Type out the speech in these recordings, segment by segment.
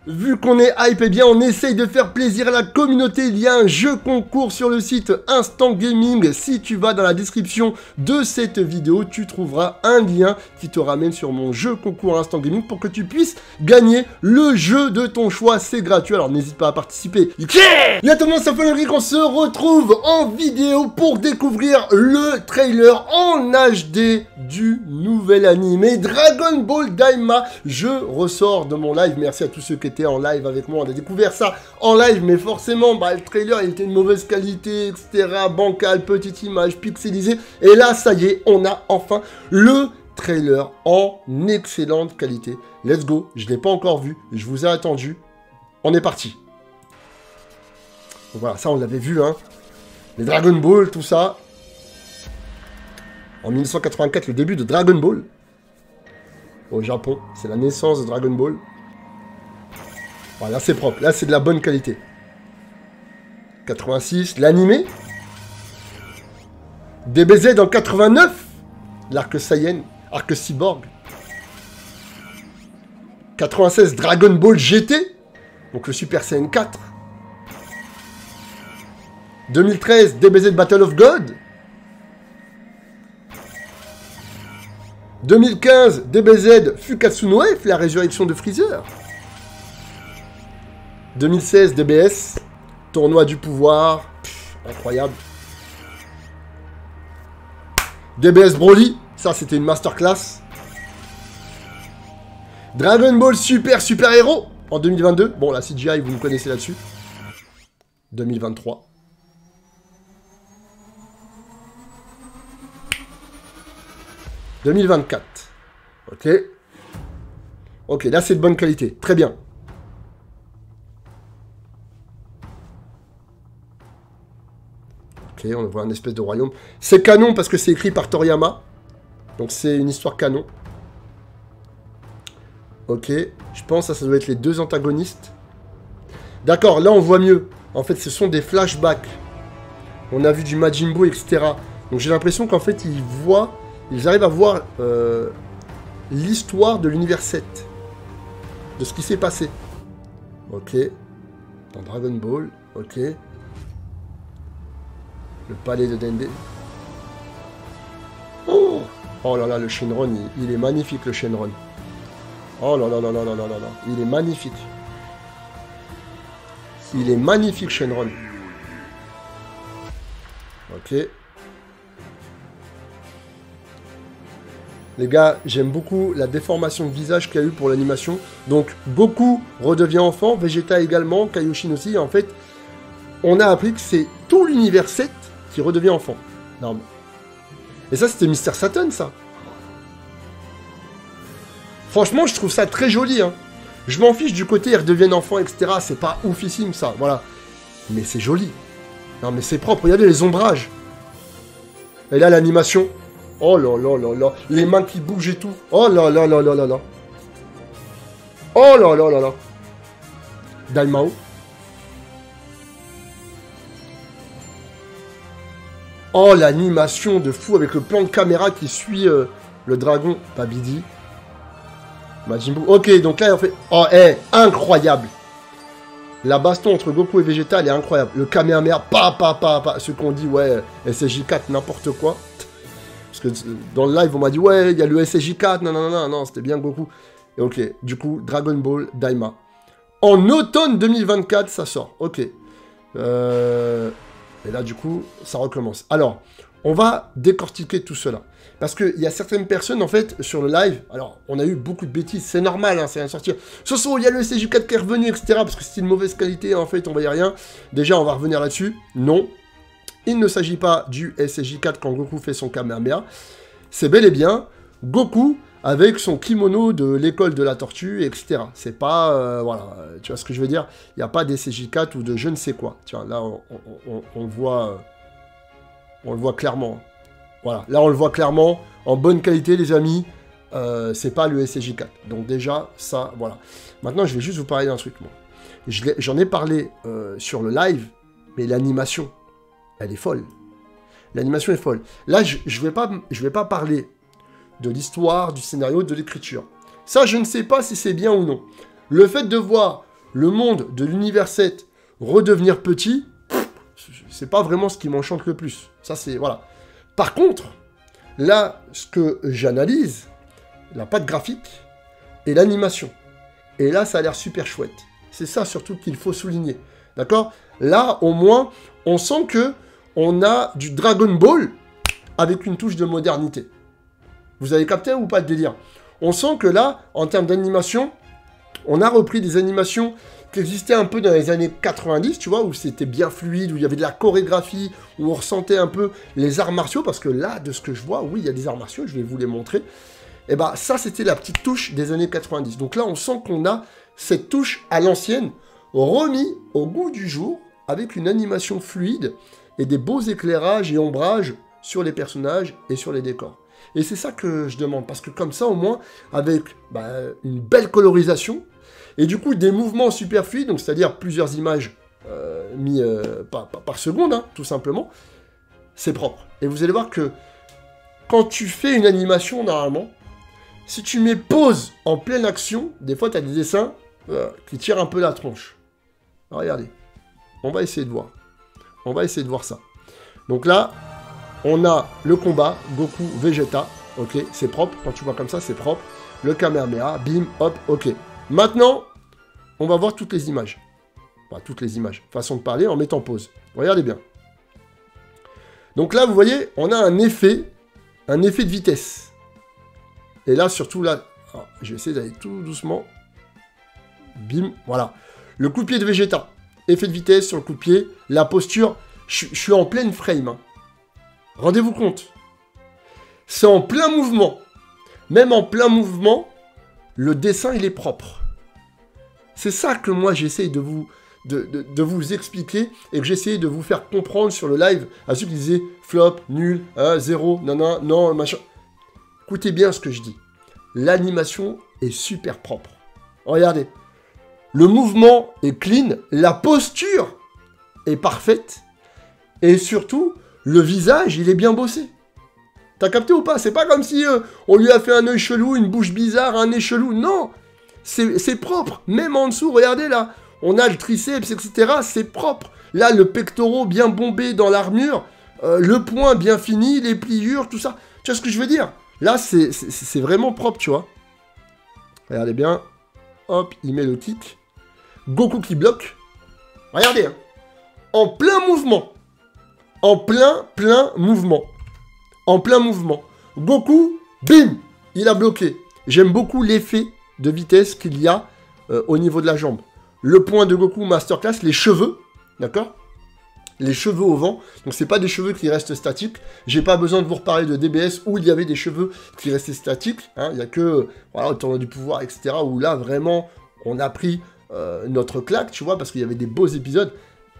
Vu qu'on est hype, eh bien on essaye de faire plaisir à la communauté. Il y a un jeu concours sur le site Instant Gaming. Si tu vas dans la description de cette vidéo, tu trouveras un lien qui te ramène sur mon jeu concours Instant Gaming pour que tu puisses gagner le jeu de ton choix. C'est gratuit, alors n'hésite pas à participer. Et à tout le monde, c'est Follery qu'on se retrouve en vidéo pour découvrir le trailer en HD du nouvel animé Dragon Ball Daima. Je ressors de mon live. Merci à tous ceux qui étaient en live avec moi. On a découvert ça en live, mais forcément, le trailer, il était de mauvaise qualité, etc. Bancal, petite image, pixelisée. Et là, ça y est, on a enfin le trailer en excellente qualité. Let's go. Je ne l'ai pas encore vu. Je vous ai attendu. On est parti. Voilà, ça, on l'avait vu, hein. Les Dragon Ball, tout ça. En 1984, le début de Dragon Ball. Au Japon, c'est la naissance de Dragon Ball. Voilà, là c'est propre, là c'est de la bonne qualité. 86, l'animé. DBZ en 89. L'arc Saiyan, arc Cyborg. 96, Dragon Ball GT. Donc le Super Saiyan 4. 2013, DBZ Battle of God. 2015, DBZ Fukatsu no F, la résurrection de Freezer. 2016, DBS, tournoi du pouvoir. Incroyable. DBS Broly, ça c'était une masterclass. Dragon Ball Super Héros en 2022. Bon, la CGI, vous me connaissez là-dessus. 2023. « 2024. Ok. Ok, là c'est de bonne qualité. Très bien. Ok, on voit un espèce de royaume. C'est canon parce que c'est écrit par Toriyama. Donc c'est une histoire canon. Ok. Je pense que ça doit être les deux antagonistes. D'accord, là on voit mieux. En fait, ce sont des flashbacks. On a vu du Majin Buu, etc. Donc j'ai l'impression qu'en fait, ils arrivent à voir l'histoire de l'univers 7. De ce qui s'est passé. Ok. Dans Dragon Ball. Ok. Le palais de Dende. Oh, oh là là, le Shenron, il est magnifique, le Shenron. Oh là là là là là là là là. Il est magnifique. Il est magnifique, Shenron. Ok. Les gars, j'aime beaucoup la déformation de visage qu'il y a eu pour l'animation. Donc, Goku redevient enfant, Vegeta également, Kaioshin aussi. En fait, on a appris que c'est tout l'univers 7 qui redevient enfant. Non, mais... Et ça, c'était Mr. Satan, ça. Franchement, je trouve ça très joli. Hein. Je m'en fiche du côté, ils redeviennent enfants, etc. C'est pas oufissime, ça. Voilà. Mais c'est joli. Non, mais c'est propre. Regardez les ombrages. Et là, l'animation... Oh là là là là, les mains qui bougent et tout. Oh là là là là là là. Oh là là là là. Daimao. Oh, l'animation de fou avec le plan de caméra qui suit le dragon. Babidi. Majin Buu. Ok, donc là, on fait... Oh, incroyable. La baston entre Goku et Vegeta, elle est incroyable. Le Kamehameha, pa. Ceux qu'on dit, ouais, SSJ4, n'importe quoi. Parce que dans le live, on m'a dit, ouais, il y a le SSJ4, non, c'était bien Goku. Et ok, du coup, Dragon Ball Daima. En automne 2024, ça sort. Ok. Et là, du coup, ça recommence. Alors, on va décortiquer tout cela. Parce qu'il y a certaines personnes, en fait, sur le live, alors, on a eu beaucoup de bêtises, c'est normal, hein, c'est rien sortir. Soso, il y a le SSJ4 qui est revenu, etc. Parce que c'est une mauvaise qualité, en fait, on voyait rien. Déjà, on va revenir là-dessus. Non. Il ne s'agit pas du SSJ4 quand Goku fait son Kamehameha. C'est bel et bien Goku avec son kimono de l'école de la tortue, etc. C'est pas... voilà, tu vois ce que je veux dire? Il n'y a pas d'SSJ4 ou de je ne sais quoi. Tiens, là, on le voit... on le voit clairement. Voilà, là, on le voit clairement. En bonne qualité, les amis. C'est pas le SSJ4. Donc déjà, ça, voilà. Maintenant, je vais juste vous parler d'un truc, moi. J'en ai parlé sur le live, mais l'animation... elle est folle. L'animation est folle. Là, je vais pas parler de l'histoire, du scénario, de l'écriture. Ça, je ne sais pas si c'est bien ou non. Le fait de voir le monde de l'univers 7 redevenir petit, c'est pas vraiment ce qui m'enchante le plus. Ça, c'est... Voilà. Par contre, là, ce que j'analyse, la patte graphique et l'animation. Et là, ça a l'air super chouette. C'est ça, surtout, qu'il faut souligner. D'accord? Là, au moins, on sent que on a du Dragon Ball avec une touche de modernité. Vous avez capté ou pas le délire? On sent que là, en termes d'animation, on a repris des animations qui existaient un peu dans les années 90, tu vois, où c'était bien fluide, où il y avait de la chorégraphie, où on ressentait un peu les arts martiaux, parce que là, de ce que je vois, oui, il y a des arts martiaux, je vais vous les montrer. Et bah, ça, c'était la petite touche des années 90. Donc là, on sent qu'on a cette touche à l'ancienne, remis au goût du jour, avec une animation fluide et des beaux éclairages et ombrages sur les personnages et sur les décors. Et c'est ça que je demande, parce que comme ça, au moins, avec une belle colorisation, et du coup, des mouvements super fluides, donc c'est-à-dire plusieurs images mis par seconde, hein, tout simplement, c'est propre. Et vous allez voir que quand tu fais une animation, normalement, si tu mets pause en pleine action, des fois, tu as des dessins qui tirent un peu la tronche. Alors, regardez, on va essayer de voir. On va essayer de voir ça. Donc là, on a le combat, Goku, Vegeta, ok, c'est propre, quand tu vois comme ça, c'est propre. Le Kamehameha, bim, hop, ok. Maintenant, on va voir toutes les images. Enfin, toutes les images, façon de parler, en mettant pause. Regardez bien. Donc là, vous voyez, on a un effet de vitesse. Et là, surtout là, alors, je vais essayer d'aller tout doucement. Bim, voilà. Le coup de pied de Vegeta, effet de vitesse sur le coup de pied, la posture, je suis en pleine frame, hein. Rendez-vous compte. C'est en plein mouvement. Même en plein mouvement, le dessin, il est propre. C'est ça que moi, j'essaye de vous expliquer et que j'essaye de vous faire comprendre sur le live à ceux qui disaient flop, nul, zéro, non, machin. Écoutez bien ce que je dis. L'animation est super propre. Regardez. Le mouvement est clean, la posture est parfaite et surtout, le visage, il est bien bossé. T'as capté ou pas? C'est pas comme si on lui a fait un œil chelou, une bouche bizarre, un nez chelou. Non, c'est propre. Même en dessous, regardez là, on a le triceps, etc. C'est propre. Là, le pectoral bien bombé dans l'armure, le poing bien fini, les pliures, tout ça. Tu vois ce que je veux dire? Là, c'est vraiment propre, tu vois. Regardez bien. Hop, il met le kick. Goku qui bloque. Regardez, hein. En plein mouvement. En plein mouvement. En plein mouvement. Goku, bim, il a bloqué. J'aime beaucoup l'effet de vitesse qu'il y a au niveau de la jambe. Le point de Goku Masterclass, les cheveux, d'accord? Les cheveux au vent. Donc, c'est pas des cheveux qui restent statiques. J'ai pas besoin de vous reparler de DBS où il y avait des cheveux qui restaient statiques. Hein. Il y a que, voilà, au tournoi du pouvoir, etc. Où là, vraiment, on a pris notre claque, tu vois, parce qu'il y avait des beaux épisodes.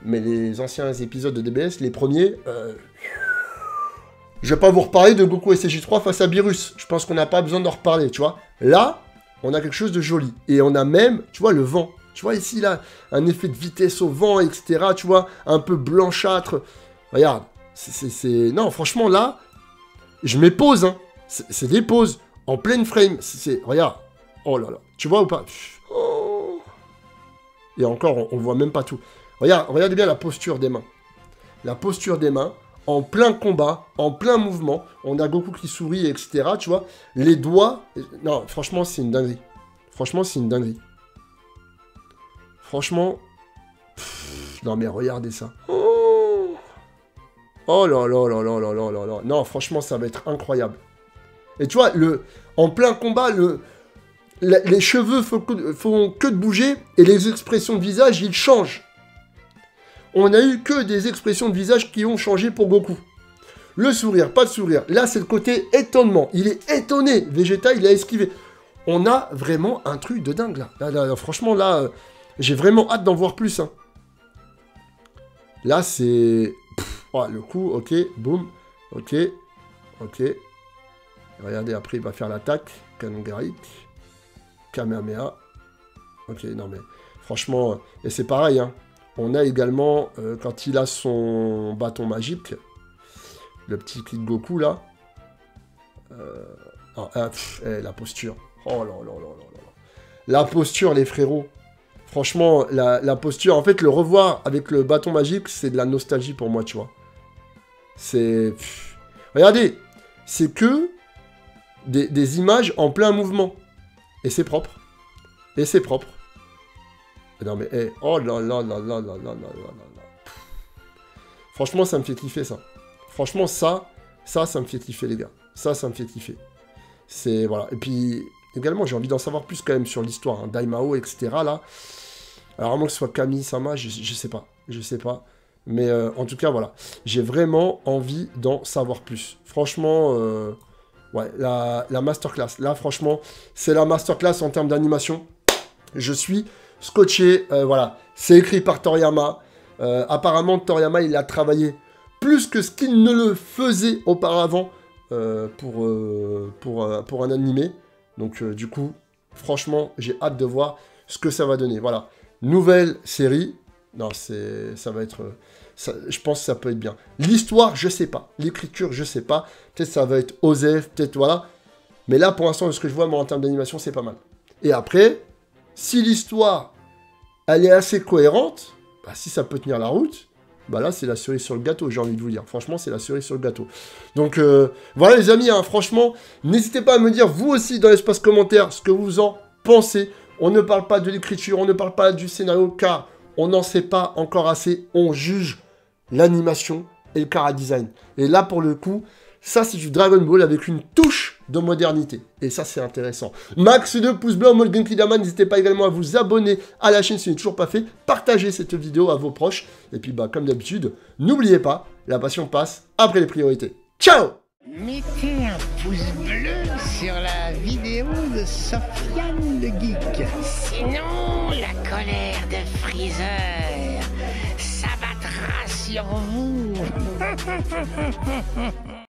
Mais les anciens épisodes de DBS, les premiers... Je vais pas vous reparler de Goku SCJ3 face à Beerus. Je pense qu'on n'a pas besoin d'en reparler, tu vois. Là, on a quelque chose de joli. Et on a même, tu vois, le vent. Tu vois ici, là, un effet de vitesse au vent, etc. Tu vois, un peu blanchâtre. Regarde, non, franchement, là, je mets pause, hein. C'est des pauses en pleine frame. Regarde. Oh là là. Tu vois ou pas? Oh. Et encore, on voit même pas tout. Regardez bien la posture des mains. La posture des mains, en plein combat, en plein mouvement. On a Goku qui sourit, etc. Tu vois, les doigts... Non, franchement, c'est une dinguerie. Franchement, c'est une dinguerie. Franchement... non, mais regardez ça. Oh, oh là là là là là là là là. Non, franchement, ça va être incroyable. Et tu vois, en plein combat, les cheveux font que de bouger et les expressions de visage, ils changent. On a eu que des expressions de visage qui ont changé pour Goku. Le sourire, pas de sourire. Là, c'est le côté étonnement. Il est étonné. Vegeta, il a esquivé. On a vraiment un truc de dingue, là. Là, franchement, là, j'ai vraiment hâte d'en voir plus. Hein. Là, c'est... Oh, le coup, ok, boum. Ok, ok. Regardez, après, il va faire l'attaque. Canon Garrick. Kamehameha. Ok, non, mais... Franchement... Et c'est pareil, hein. On a également, quand il a son bâton magique, le petit Kid Goku, là. La posture. Oh là là là là là là. La posture, les frérots. Franchement, la posture, en fait, le revoir avec le bâton magique, c'est de la nostalgie pour moi, tu vois. C'est... Regardez, c'est que des images en plein mouvement. Et c'est propre. Et c'est propre. Non mais, hey, oh là là là là là là là là là. Franchement, ça me fait kiffer, ça. Franchement, ça me fait kiffer, les gars. Ça me fait kiffer. C'est, voilà. Et puis, également, j'ai envie d'en savoir plus, quand même, sur l'histoire. Hein. Daimao, etc., là. Alors, à moins que ce soit Kami-sama, je sais pas. Je sais pas. Mais, en tout cas, voilà. J'ai vraiment envie d'en savoir plus. Franchement, ouais, la masterclass. Là, franchement, c'est la masterclass en termes d'animation. Je suis scotché. Voilà. C'est écrit par Toriyama. Apparemment, Toriyama, il a travaillé plus que ce qu'il ne le faisait auparavant pour un animé. Donc, du coup, franchement, j'ai hâte de voir ce que ça va donner. Voilà. Nouvelle série. Non, ça va être... je pense que ça peut être bien. L'histoire, je sais pas. L'écriture, je sais pas. Peut-être ça va être OSEF, peut-être, voilà. Mais là, pour l'instant, ce que je vois, moi, en termes d'animation, c'est pas mal. Et après, si l'histoire, elle est assez cohérente... Bah, si ça peut tenir la route, bah là, c'est la cerise sur le gâteau, j'ai envie de vous dire. Franchement, c'est la cerise sur le gâteau. Donc, voilà, les amis, hein, franchement, n'hésitez pas à me dire, vous aussi, dans l'espace commentaire, ce que vous en pensez. On ne parle pas de l'écriture, on ne parle pas du scénario, car on n'en sait pas encore assez. On juge l'animation et le chara-design. Et là, pour le coup, ça, c'est du Dragon Ball avec une touche de modernité. Et ça, c'est intéressant. Max de pouces bleus en mode Genki Dama. N'hésitez pas également à vous abonner à la chaîne si ce n'est toujours pas fait. Partagez cette vidéo à vos proches. Et puis, bah, comme d'habitude, n'oubliez pas, la passion passe après les priorités. Ciao! Mettez un pouce bleu sur la vidéo de Sofiane le Geek. Sinon, la colère de Freezer s'abattra sur vous.